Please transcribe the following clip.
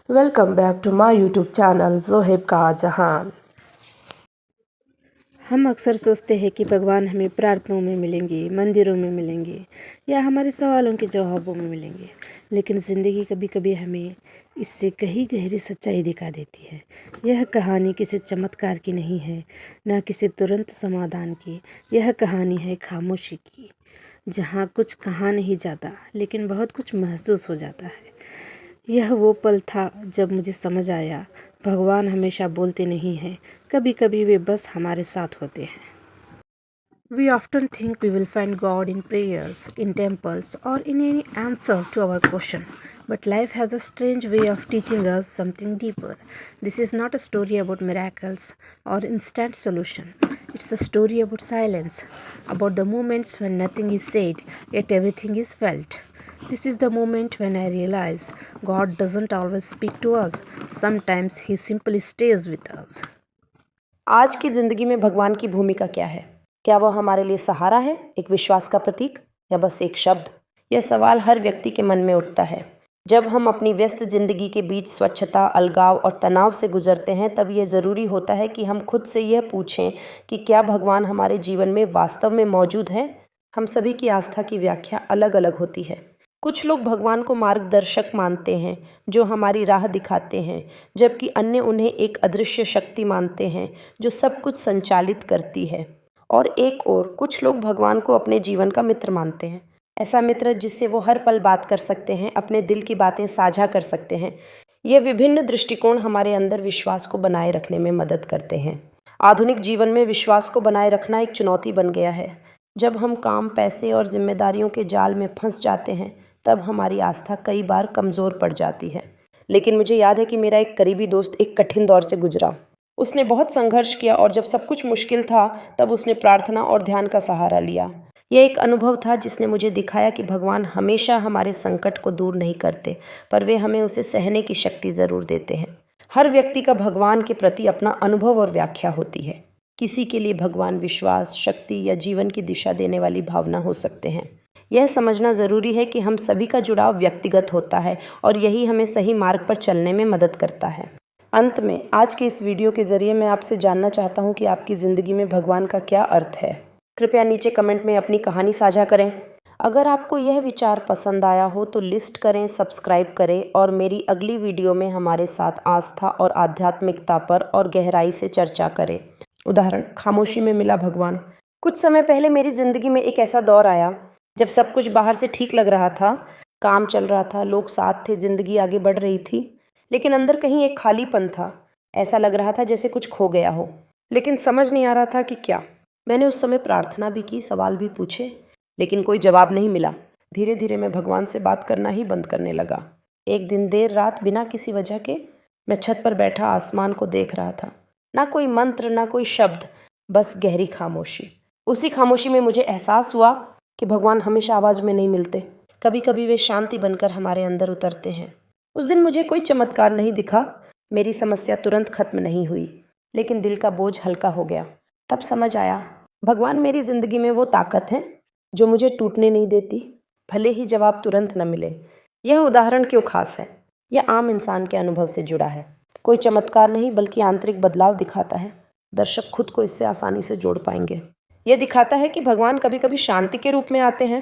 Welcome back to my YouTube channel Zoheb का जहान। हम अक्सर सोचते हैं कि भगवान हमें प्रार्थनाओं में मिलेंगे, मंदिरों में मिलेंगे या हमारे सवालों के जवाबों में मिलेंगे, लेकिन ज़िंदगी कभी कभी हमें इससे कहीं गहरी सच्चाई दिखा देती है। यह कहानी किसी चमत्कार की नहीं है, न किसी तुरंत समाधान की। यह कहानी है खामोशी की, जहाँ कुछ कहा नहीं जाता लेकिन बहुत कुछ महसूस हो जाता है। यह वो पल था जब मुझे समझ आया, भगवान हमेशा बोलते नहीं हैं, कभी कभी वे बस हमारे साथ होते हैं। We often think we will find God in prayers, in temples, or in any answer to our question. But life has a strange way of teaching us something deeper. This is not a story about miracles or instant solution. It's a story about silence, about the moments when nothing is said, yet everything is felt. This is the moment when I realize God doesn't always speak to us. Sometimes He simply stays with us. आज की ज़िंदगी में भगवान की भूमिका क्या है? क्या वह हमारे लिए सहारा है, एक विश्वास का प्रतीक, या बस एक शब्द? यह सवाल हर व्यक्ति के मन में उठता है। जब हम अपनी व्यस्त ज़िंदगी के बीच स्वच्छता, अलगाव और तनाव से गुजरते हैं, तब यह ज़रूरी होता है कि हम खुद से यह पूछें कि क्या भगवान हमारे जीवन में वास्तव में मौजूद है? हम सभी की आस्था की व्याख्या अलग अलग होती है। कुछ लोग भगवान को मार्गदर्शक मानते हैं, जो हमारी राह दिखाते हैं, जबकि अन्य उन्हें एक अदृश्य शक्ति मानते हैं, जो सब कुछ संचालित करती है। और एक और कुछ लोग भगवान को अपने जीवन का मित्र मानते हैं, ऐसा मित्र जिससे वो हर पल बात कर सकते हैं, अपने दिल की बातें साझा कर सकते हैं। ये विभिन्न दृष्टिकोण हमारे अंदर विश्वास को बनाए रखने में मदद करते हैं। आधुनिक जीवन में विश्वास को बनाए रखना एक चुनौती बन गया है। जब हम काम, पैसे और जिम्मेदारियों के जाल में फंस जाते हैं, तब हमारी आस्था कई बार कमज़ोर पड़ जाती है। लेकिन मुझे याद है कि मेरा एक करीबी दोस्त एक कठिन दौर से गुजरा। उसने बहुत संघर्ष किया और जब सब कुछ मुश्किल था, तब उसने प्रार्थना और ध्यान का सहारा लिया। यह एक अनुभव था जिसने मुझे दिखाया कि भगवान हमेशा हमारे संकट को दूर नहीं करते, पर वे हमें उसे सहने की शक्ति ज़रूर देते हैं। हर व्यक्ति का भगवान के प्रति अपना अनुभव और व्याख्या होती है। किसी के लिए भगवान विश्वास, शक्ति या जीवन की दिशा देने वाली भावना हो सकते हैं। यह समझना ज़रूरी है कि हम सभी का जुड़ाव व्यक्तिगत होता है और यही हमें सही मार्ग पर चलने में मदद करता है। अंत में आज के इस वीडियो के ज़रिए मैं आपसे जानना चाहता हूँ कि आपकी ज़िंदगी में भगवान का क्या अर्थ है। कृपया नीचे कमेंट में अपनी कहानी साझा करें। अगर आपको यह विचार पसंद आया हो तो लिस्ट करें, सब्सक्राइब करें और मेरी अगली वीडियो में हमारे साथ आस्था और आध्यात्मिकता पर और गहराई से चर्चा करें। उदाहरण, खामोशी में मिला भगवान। कुछ समय पहले मेरी ज़िंदगी में एक ऐसा दौर आया जब सब कुछ बाहर से ठीक लग रहा था, काम चल रहा था, लोग साथ थे, ज़िंदगी आगे बढ़ रही थी, लेकिन अंदर कहीं एक खालीपन था। ऐसा लग रहा था जैसे कुछ खो गया हो, लेकिन समझ नहीं आ रहा था कि क्या। मैंने उस समय प्रार्थना भी की, सवाल भी पूछे, लेकिन कोई जवाब नहीं मिला। धीरे धीरे मैं भगवान से बात करना ही बंद करने लगा। एक दिन देर रात बिना किसी वजह के मैं छत पर बैठा आसमान को देख रहा था। ना कोई मंत्र, ना कोई शब्द, बस गहरी खामोशी। उसी खामोशी में मुझे एहसास हुआ कि भगवान हमेशा आवाज़ में नहीं मिलते, कभी कभी वे शांति बनकर हमारे अंदर उतरते हैं। उस दिन मुझे कोई चमत्कार नहीं दिखा, मेरी समस्या तुरंत खत्म नहीं हुई, लेकिन दिल का बोझ हल्का हो गया। तब समझ आया, भगवान मेरी ज़िंदगी में वो ताकत है जो मुझे टूटने नहीं देती, भले ही जवाब तुरंत न मिले। यह उदाहरण क्यों खास है? यह आम इंसान के अनुभव से जुड़ा है। कोई चमत्कार नहीं, बल्कि आंतरिक बदलाव दिखाता है। दर्शक खुद को इससे आसानी से जोड़ पाएंगे। यह दिखाता है कि भगवान कभी कभी शांति के रूप में आते हैं,